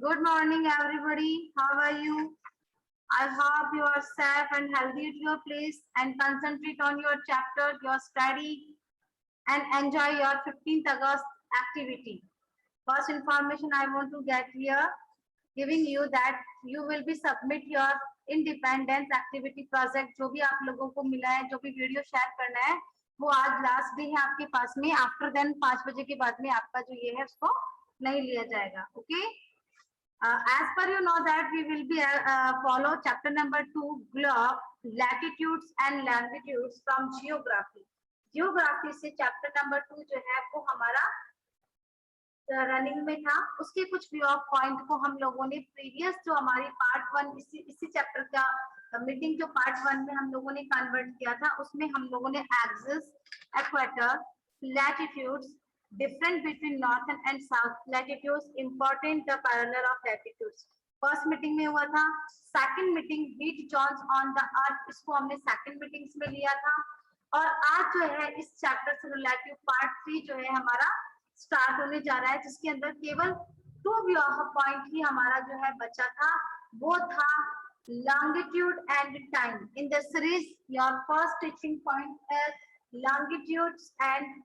Good morning, everybody. How are you? I hope you are safe and healthy at your place and concentrate on your chapter, your study, and enjoy your 15th August activity. First information I want to get here, giving you that you will be submit your independence activity project जो भी आप लोगों को मिला है, जो भी video share करना है, वो आज लास्ट डे है आपके पास में. आफ्टर देन 5 बजे के बाद में आपका जो ये है उसको नहीं लिया जाएगा. Okay. As per you know that we will be follow chapter number 2 globe latitudes and longitudes from geography. Geography से chapter number 2 जो है वो हमारा रनिंग में था. उसके कुछ व्यू ऑफ पॉइंट को हम लोगों ने प्रीवियस जो हमारी पार्ट 1 इसी चैप्टर का मीटिंग जो पार्ट 1 में हम लोगों ने कन्वर्ट किया था, उसमें हम लोगों ने axis, equator, latitudes, difference between northern and south latitudes, important the parallel of latitudes. First meeting में हुआ था. Second meeting heat zones on the earth, इसको हमने सेकंड मीटिंग्स में लिया था. और आज जो है इस चैप्टर से रिलेटिव पार्ट 3 जो है हमारा स्टार्ट होने जा रहा है, जिसके अंदर केवल 2 व्यू पॉइंट ही हमारा जो है बचा था. वो था longitude and time. In the series your first teaching point is longitudes and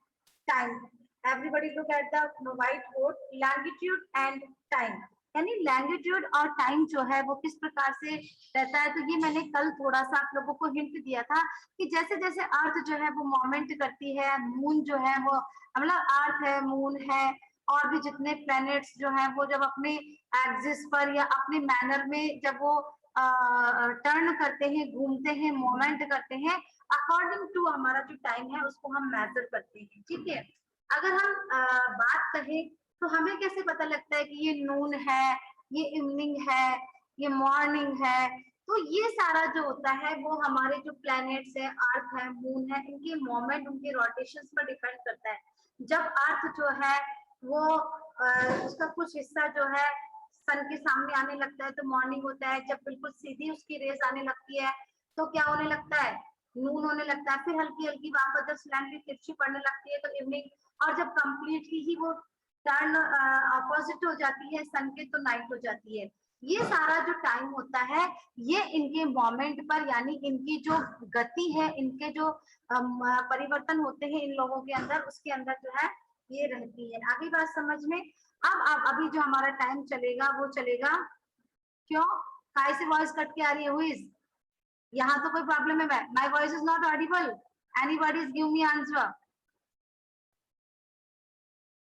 time. Everybody look at the whiteboard. Longitude and time. यानी लैंगिट्यूड और टाइम जो है वो किस प्रकार से रहता है. तो ये मैंने कल थोड़ा सा आप लोगों को हिंट दिया था कि जैसे जैसे अर्थ जो है वो मोमेंट करती है, मून जो है वो मतलब अर्थ है, मून है, और भी जितने प्लैनेट्स जो है वो जब अपने एक्सिस पर या अपने मैनर में जब वो टर्न करते हैं, घूमते हैं, मोमेंट करते हैं, अकॉर्डिंग टू हमारा जो टाइम है उसको हम मेजर करते हैं. ठीक है. अगर हम बात करें तो हमें कैसे पता लगता है कि ये नून है, ये इवनिंग है, ये मॉर्निंग है. तो ये सारा जो होता है वो हमारे जो प्लैनेट्स है, अर्थ है, मून है, इनके मोमेंट, उनके रोटेशंस पर डिपेंड करता है. जब अर्थ जो है वो उसका कुछ हिस्सा जो है सन के सामने आने लगता है तो मॉर्निंग होता है. जब बिल्कुल सीधी उसकी रेस आने लगती है तो क्या होने लगता है, नून होने लगता है. फिर हल्की हल्की वापस जब सैन की तिरछी पड़ने लगती है तो इवनिंग. और जब कंप्लीटली ही वो टर्न अपोजिट हो जाती है सन के तो नाइट हो जाती है. ये सारा जो टाइम होता है ये इनके मोमेंट पर, यानी इनकी जो गति है, इनके जो परिवर्तन होते हैं इन लोगों के अंदर, उसके अंदर जो है ये रहती है. आगे बात समझ में. अब अभी जो हमारा टाइम चलेगा वो चलेगा. क्यों काय से वॉइस कट के आ रही है? हुई यहाँ तो कोई प्रॉब्लम है? My voice is not Audible. Anybody is give me answer.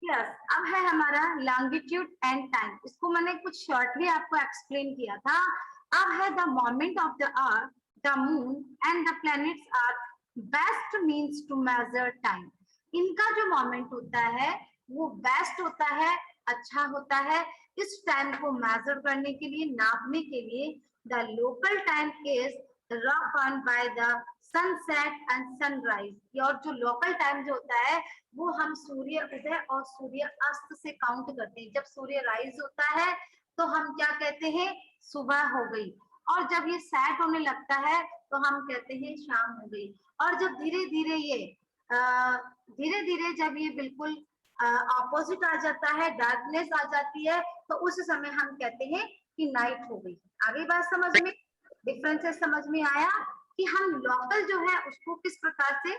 Yes. अब है हमारा लॉन्गिट्यूड एंड टाइम. इसको मैंने कुछ शॉर्टली आपको एक्सप्लेन किया था. अब है the moment of the earth, the moon and the planets are best means to measure time. इनका जो मोमेंट होता है वो बेस्ट होता है, अच्छा होता है इस टाइम को मेजर करने के लिए, नापने के लिए. The local time is run by the sunset and sunrise. और जो लोकल टाइम जो होता है वो हम सूर्य उदय और सूर्य अस्त से काउंट करते हैं. जब सूर्य राइज होता है तो हम क्या कहते हैं, सुबह हो गई. और जब ये सेट होने लगता है तो हम कहते हैं शाम हो गई. और जब धीरे धीरे जब ये बिल्कुल ऑपोजिट आ जाता है, डार्कनेस आ जाती है, तो उस समय हम कहते हैं कि नाइट हो गई. आगे बात समझ में, डिफरेंसेस समझ में आया कि हम लोकल जो है उसको किस प्रकार से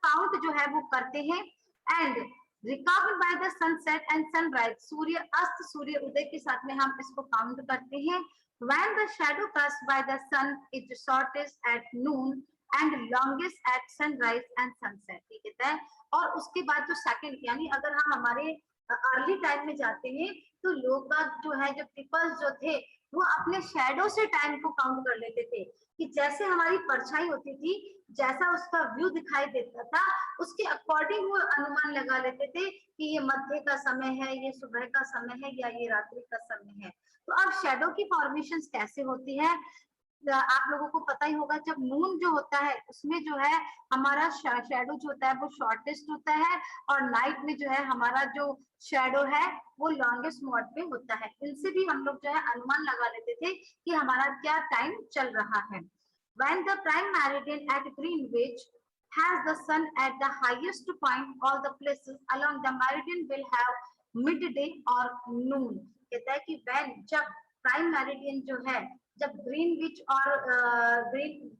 काउंट जो है वो करते हैं. And record by the sunset and sunrise, सूर्य अस्त सूर्य उदय के साथ में हम इसको काउंट करते हैं. when the shadow cast by the sun is shortest at noon and longest at sunrise and sunset. ठीक है. और उसके बाद जो सेकंड, यानी अगर हम हमारे अर्ली टाइम में जाते हैं तो लोग बाग जो है, जो पीपल्स जो थे, वो अपने शैडो से टाइम को काउंट कर लेते थे. कि जैसे हमारी परछाई होती थी, जैसा उसका व्यू दिखाई देता था, उसके अकॉर्डिंग वो अनुमान लगा लेते थे कि ये मध्य का समय है, ये सुबह का समय है, या ये रात्रि का समय है. तो अब शेडो की फॉर्मेशन कैसे होती है आप लोगों को पता ही होगा. जब मून जो होता है उसमें जो है हमारा शेडो जो होता है वो शॉर्टेस्ट होता है, और नाइट में जो है हमारा जो शेडो है वो लॉन्गेस्ट मोड पे होता है. इनसे भी हम लोग जो है अनुमान लगा लेते थे कि हमारा क्या टाइम चल रहा है. When the prime meridian at Greenwich has the sun at the highest point, all the places along the meridian will have midday or noon. कहता है कि व्हेन, जब प्राइम मेरिडियन जो है, जब ग्रीनविच और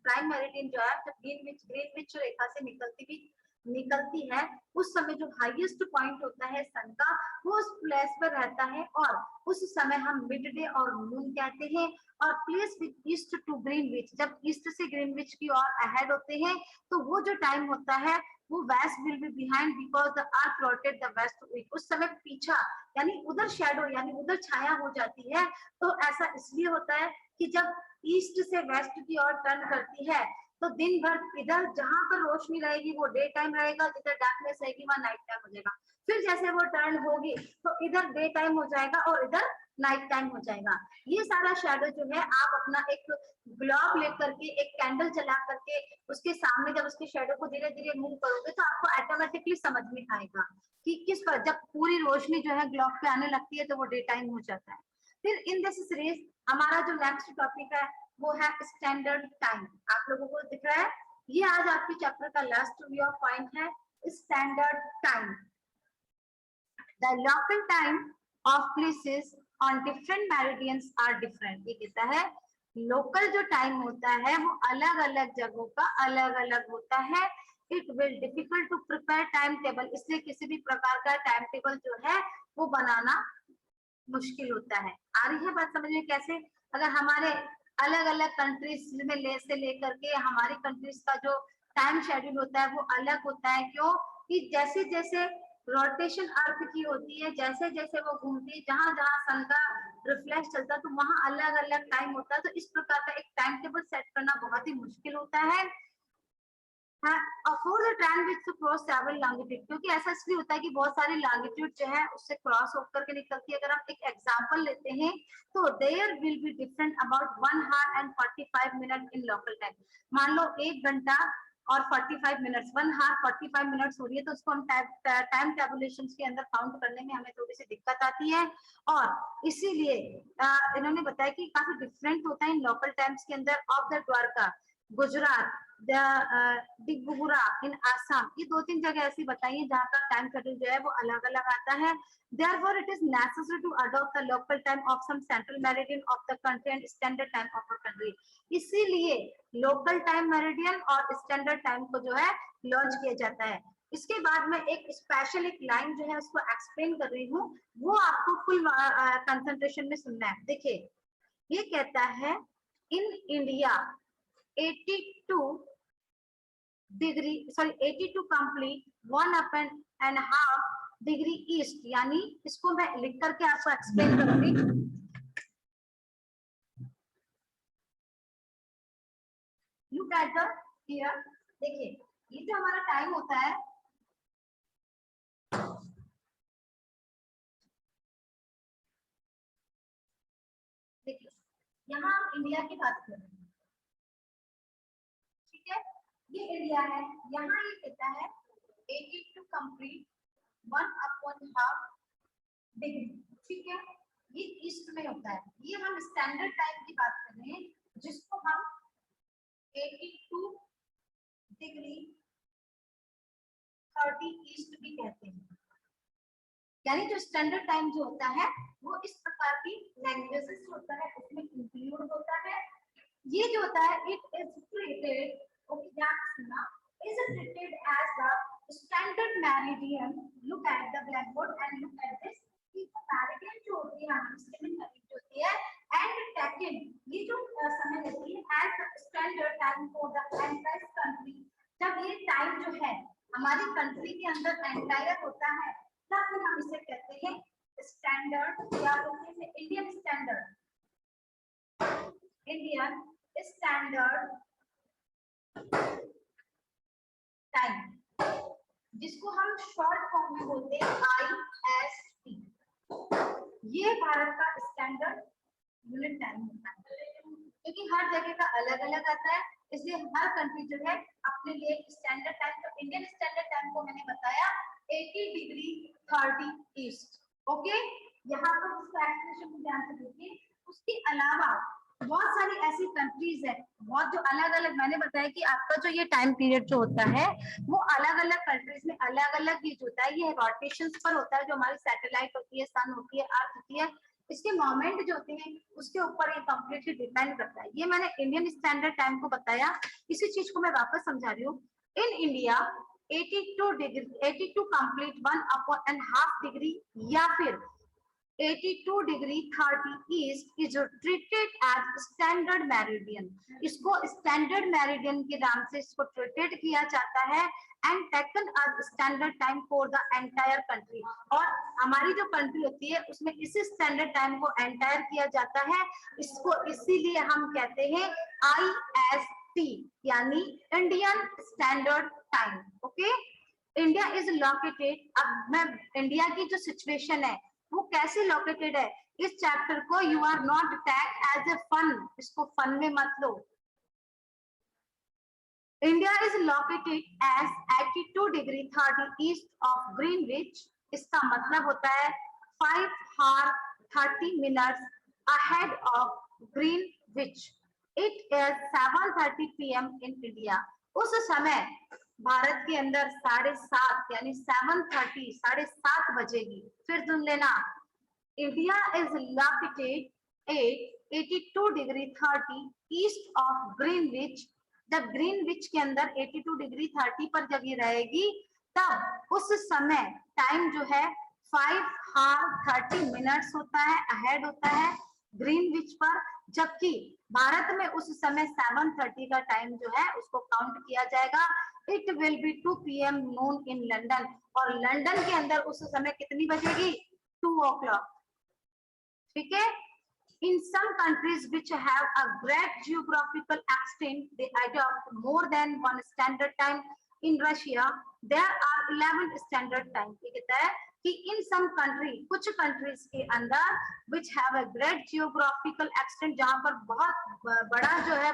प्राइम मेरिडियन जो है, जब ग्रीनविच रेखा से निकलती है, उस समय जो हाईएस्ट पॉइंट होता है सन का, वो उस प्लेस पर रहता है, और उस समय हम मिड डे और नून कहते हैं। और place with east to Greenwich, जब ईस्ट से ग्रीनविच की ओर अहेड होते हैं, तो वो जो टाइम होता है वो west will be behind because the earth rotate the west week. उस समय पीछा यानी उधर शेडो यानी उधर छाया हो जाती है। तो ऐसा इसलिए होता है कि जब ईस्ट से वेस्ट की ओर टर्न करती है, तो दिन भर इधर जहां पर रोशनी रहेगी वो डे टाइम रहेगा, जिधर डार्कनेस रहेगी वहां नाइट टाइम हो जाएगा। फिर जैसे वो टर्न होगी तो इधर डे टाइम हो जाएगा और इधर नाइट टाइम हो जाएगा। ये सारा शेडो जो है, आप अपना एक ग्लोब लेकर के, एक कैंडल जला करके उसके सामने जब उसके शेडो को धीरे धीरे मूव करोगे तो आपको ऑटोमेटिकली समझ में आएगा कि किस पर, जब पूरी रोशनी जो है ग्लोब पे आने लगती है तो वो डे टाइम हो जाता है। फिर इन दिस सीरीज हमारा जो नेक्स्ट टॉपिक है वो है स्टैंडर्ड टाइम। आप लोगों को दिख रहा है, ये आज आपके चैप्टर का लास्ट व्यू पॉइंट है, standard time. The local time of places on different meridians are different. ये कहता है लोकल जो टाइम होता है वो अलग अलग जगहों का अलग अलग होता है। It will difficult to prepare time table, इसलिए किसी भी प्रकार का टाइम टेबल जो है वो बनाना मुश्किल होता है। आ रही है बात समझ में कैसे? अगर हमारे अलग अलग कंट्रीज में से लेकर के हमारी कंट्रीज का जो टाइम शेड्यूल होता है वो अलग होता है। क्यों? कि जैसे जैसे रोटेशन अर्थ की होती है, जैसे जैसे वो घूमती है, जहां जहां सन का रिफ्लेक्ट चलता है, तो वहां अलग अलग टाइम होता है। तो इस प्रकार का एक टाइम टेबल सेट करना बहुत ही मुश्किल होता है। क्योंकि ऐसा इसलिए होता है कि बहुत सारी लॉन्गिट्यूड जो है उससे क्रॉस होकर के निकलती है। अगर हम एक एग्जांपल लेते हैं तो there will be different about 1 hour and 45 minutes in local time. मान लो 1 घंटा और 45 मिनट्स, 1 hour 45 मिनट्स हो रही है, तो उसको हम टाइम टेबुलेशंस के अंदर काउंट करने में हमें थोड़ी सी दिक्कत आती है। और इसीलिए इन्होंने बताया कि काफी डिफरेंट होता है इन लोकल टाइम्स के अंदर। ऑफ द द्वारका, गुजरात, डिब्रूगढ़ इन आसाम, ये 2-3 जगह ऐसी बताइए जहाँ का टाइम शेड्यूल जो है वो अलग अलग आता है। Therefore, it is necessary to adopt the local time of some central meridian of the country and standard time of a country. इसीलिए लोकल टाइम मेरिडियन और स्टैंडर्ड टाइम को जो है लॉन्च किया जाता है। इसके बाद में एक स्पेशल एक लाइन जो है उसको एक्सप्लेन कर रही हूँ, वो आपको फुल कंसंट्रेशन में सुनना है। देखिए, ये कहता है इन इंडिया 82 कंप्लीट 1.5 डिग्री ईस्ट, यानी इसको मैं लिख करके आपको एक्सप्लेन करूंगी। लुक एट द हियर, देखिए ये जो हमारा टाइम होता है, देखिए यहाँ हम इंडिया की बात कर रहे हैं, ठीक है, ये इंडिया है। यहाँ ये कहता है 82 कंप्लीट 1.5 डिग्री, ठीक है, ये ईस्ट में होता है। ये हम स्टैंडर्ड टाइम की बात कर रहे हैं, जिसको हम 82 डिग्री 30 ईस्ट भी कहते हैं। यानी जो स्टैंडर्ड टाइम जो होता है वो इस प्रकार की लैंग्वेजेस जो होता है उसमें इंक्लूड होता है। ये जो होता है इट इज ट्रीटेड, ओके ध्यान से सुनना, is treated as the standard meridian. Look at the blackboard and look at this, meridian जो होती है हमारी स्टैंडर्ड मेरिडियन होती है एंड टेकन, ये जो समय लेती है as the standard time for the entire country. जब ये टाइम जो है हमारी कंट्री के अंदर एंटायर होता है तब हम इसे कहते हैं स्टैंडर्ड, या बोलते हैं Indian standard, Indian standard time, जिसको हम शॉर्ट फॉर्म में बोलते हैं IST। ये भारत का स्टैंडर्ड यूनिट टाइम होता है, क्योंकि हर जगह का अलग अलग आता है, इसलिए हर कंट्री जो है अपने लिए स्टैंडर्ड टाइम, तो इंडियन स्टैंडर्ड टाइम को मैंने बताया 80 डिग्री 30 ईस्ट। ओके, यहाँ पर इसका एक्सप्लेनेशन को ध्यान से देखिए। उसके अलावा बहुत सारी ऐसी कंट्रीज है, बहुत जो अलग अलग, मैंने बताया कि आपका जो ये टाइम पीरियड जो होता है वो अलग अलग कंट्रीज में अलग अलग ये होता है, ये रोटेशन पर होता है। जो हमारी सैटेलाइट होती है, सन होती है, अर्थ होती है, इसके मोमेंट जो होते हैं उसके ऊपर ये कंप्लीटली डिपेंड करता है। ये मैंने इंडियन स्टैंडर्ड टाइम को बताया, इसी चीज को मैं वापस समझा रही हूँ। In India 82 degree 82 complete 1/2 degree या फिर 82 degree 30 east is treated as standard meridian. इसको स्टैंडर्ड मेरिडियन के नाम से इसको ट्रीटेड किया जाता है and taken as standard time for the entire country. और हमारी जो कंट्री होती है उसमें इसी स्टैंडर्ड टाइम को एंटायर किया जाता है। इसको इसीलिए हम कहते हैं IST यानी Indian standard time. Okay, India is located, अब मैं इंडिया की जो सिचुएशन है वो कैसे लोकेटेड है, इस चैप्टर को you are not tag as a fun, इसको फन में मत लो। India is located as 82 degree 30 east of Greenwich. इसका मतलब होता है 5 hours 30 minutes ahead of Greenwich. It is 7:30 PM in India. उस समय भारत के अंदर 7:30 यानी 7:30 7:30 बजेगी। फिर सुन लेना, India is located at 82 degree 30 east of Greenwich. जब ग्रीनविच के अंदर 82 डिग्री 30 पर जब ये रहेगी तब उस समय टाइम जो है 5 hours 30 minutes होता है, अहेड होता है ग्रीनविच पर। जबकि भारत में उस समय 7:30 का टाइम जो है उसको काउंट किया जाएगा। It will be 2 PM Noon in London, और लंदन के अंदर उस समय कितनी बजेगी? 2 o'clock। ठीक है। In some countries which have a great geographical extent, they adopt more than one standard time. In Russia, there are 11 standard time. ये कहता है कि in some country, कुछ countries के अंदर which have a great geographical extent, जहाँ पर बहुत बड़ा जो है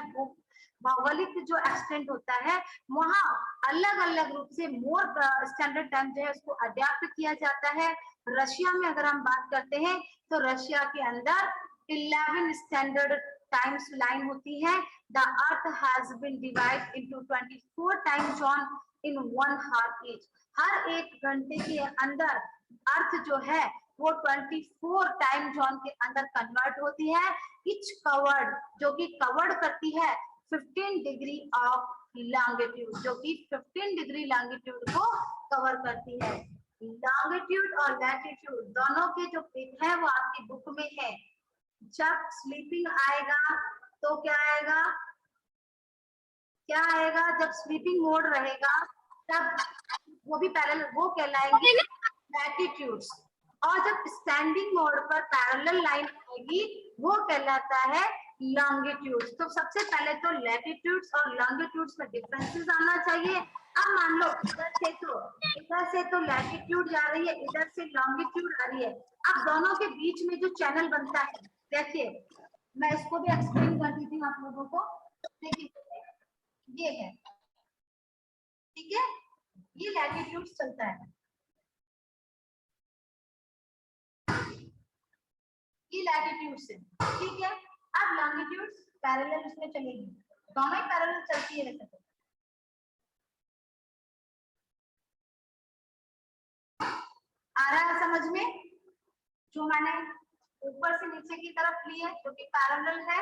भौगोलिक जो एक्सटेंट होता है वहाँ अलग अलग रूप से मोर स्टैंडर्ड टाइम जो है उसको अडेप्ट किया जाता है। रशिया में अगर हम बात करते हैं तो रशिया के अंदर 11 स्टैंडर्ड टाइम्स लाइन होती है। The earth has been divide into 24 time zone in 1 hour each। हर एक घंटे के अंदर अर्थ जो है वो 24 टाइम जोन के अंदर कन्वर्ट होती है। इच कवर्ड, जो कि कवर्ड करती है 15 डिग्री ऑफ लॉन्गिट्यूड, जो कि 15 डिग्री लॉन्गिट्यूड को कवर करती है। लॉन्गिट्यूड और लैटिट्यूड दोनों के जो पिक है वो आपकी बुक में है। जब स्लीपिंग आएगा तो क्या आएगा, क्या आएगा? जब स्लीपिंग मोड रहेगा तब वो भी पैरेलल, वो कहलाएंगे लैटिट्यूड्स। और जब स्टैंडिंग मोड पर पैरेलल लाइन आएगी वो कहलाता है लॉन्गिट्यूड्स। तो सबसे पहले तो लैटिट्यूड्स और लॉन्गिट्यूड्स में डिफरेंसेस आना चाहिए। अब मान लो इधर से तो लैटिट्यूड जा रही है, इधर से लॉन्गिट्यूड आ रही है। अब दोनों के बीच में जो चैनल बनता है, देखिए मैं इसको भी एक्सप्लेन कर देती हूँ आप लोगों को। देखिए ये है, ठीक है, ये लैटिट्यूड चलता है, ये लैटिट्यूड से, ठीक है। अब लॉन्गिट्यूड पैरेलल इसमें चलेगी, दोनों ही पैरेलल चलती है वैसे तो। आ रहा है समझ में? जो मैंने ऊपर से नीचे की तरफ ली है जो कि पैरेलल है,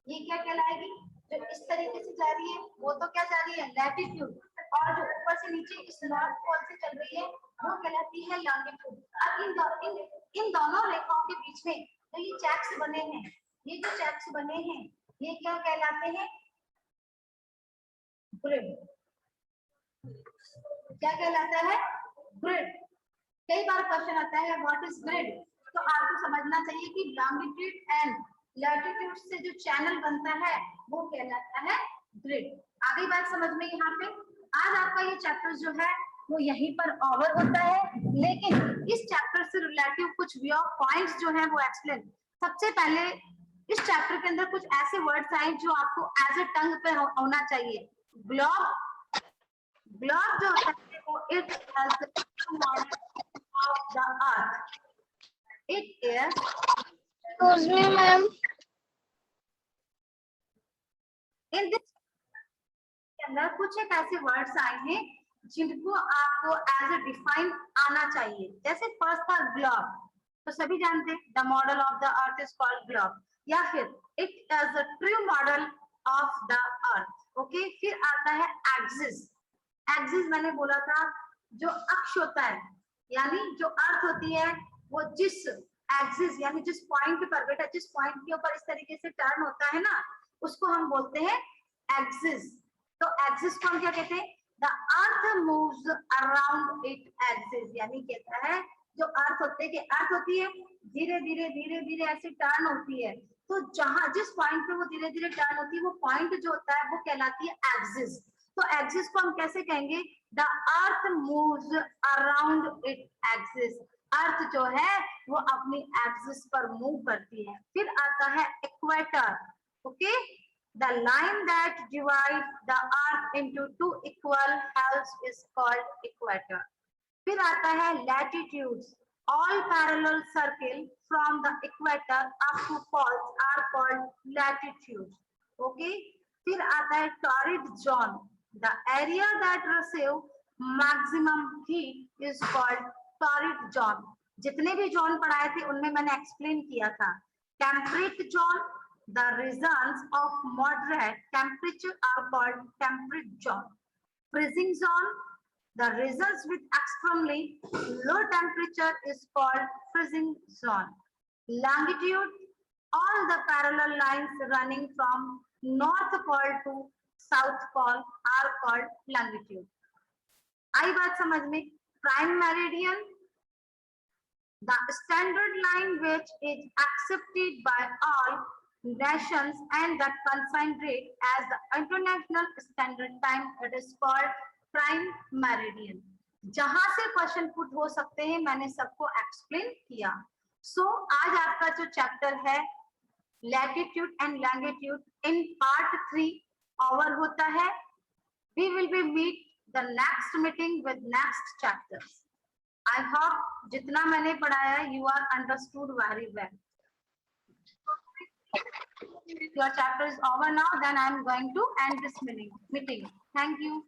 ये क्या कहलाएगी? जो इस तरीके से जा रही है वो तो क्या जा रही है? लैटिट्यूड। और जो ऊपर से नीचे इस नॉर्थ पोल से चल रही है वो कहलाती है लॉन्गिट्यूड। अब इन दोनों रेखाओं के बीच में तो ये चैक्स बने हैं, ये जो चैक्स बने हैं ये क्या कहलाते हैं? ग्रिड। क्या कहलाता है? ग्रिड। कई बार क्वेश्चन आता है व्हाट इज ग्रिड, तो आपको समझना चाहिए कि लॉन्गिट्यूड एंड लैटिट्यूड से जो चैनल बनता है वो कहलाता है ग्रिड। आगे बात समझ में? यहाँ पे आज आपका ये चैप्टर जो है वो यहीं पर ओवर होता है, लेकिन इस चैप्टर से रिलेटिव कुछ व्यू पॉइंट्स जो है वो एक्सप्लेन। सबसे पहले इस चैप्टर के अंदर कुछ ऐसे वर्ड्स आए जो आपको एज ए टंग पे होना चाहिए। ग्लोब, ग्लोब जो होता है वो it has of the earth. It is, Excuse me, ma'am. in this के अंदर कुछ एक ऐसे वर्ड्स आए हैं जिनको आपको एज ए डिफाइन आना चाहिए। जैसे फर्स्ट था ग्लोब, तो सभी जानते हैं the model of the earth is called globe, या फिर it is a true model of the earth. Okay, फिर आता है एक्सिस. एक्सिस मैंने बोला था जो अक्ष होता है, यानी जो अर्थ होती है वो जिस एक्सिस यानी जिस पॉइंट पर, बेटा जिस पॉइंट के ऊपर इस तरीके से टर्न होता है ना, उसको हम बोलते हैं एक्सिस. तो एक्सिस को हम क्या कहते हैं? The earth moves around it axis, यानी कहता है जो अर्थ होते हैं कि अर्थ होती है धीरे धीरे धीरे धीरे ऐसे टर्न होती है, तो जहां जिस पॉइंट पे वो धीरे धीरे टर्न होती है वो पॉइंट जो होता है वो कहलाती है एक्सिस. तो एक्सिस को हम कैसे कहेंगे? The earth moves around it axis. Earth जो है वो अपनी एक्सिस पर मूव करती है. फिर आता है equator. Okay, the line that divide the earth into two equal halves is called equator. फिर आता है latitudes. All parallel circle from the equator up to poles are called latitudes. Okay. फिर आता है torrid zone. The area that receive maximum heat is called torrid zone. जितने भी zone पढ़ाए थे उनमें मैंने एक्सप्लेन किया था. Temperate zone, the regions of moderate temperature are called temperate zone. Freezing zone, the regions with extremely low temperature is called freezing zone. Longitude, all the parallel lines running from north pole to south pole are called longitude. आई बात समझ में? Prime meridian, the standard line which is accepted by all nations and that concentrate as the international standard time, it is called prime meridian. जहां से question put हो सकते हैं मैंने सबको एक्सप्लेन किया. सो आज आपका जो चैप्टर है latitude and longitude in part 3 over होता है. We will be meet the next meeting with next chapters. I hope जितना मैंने पढ़ाया you are understood very well. Your chapter is over now, then I am going to end this meeting. Thank you.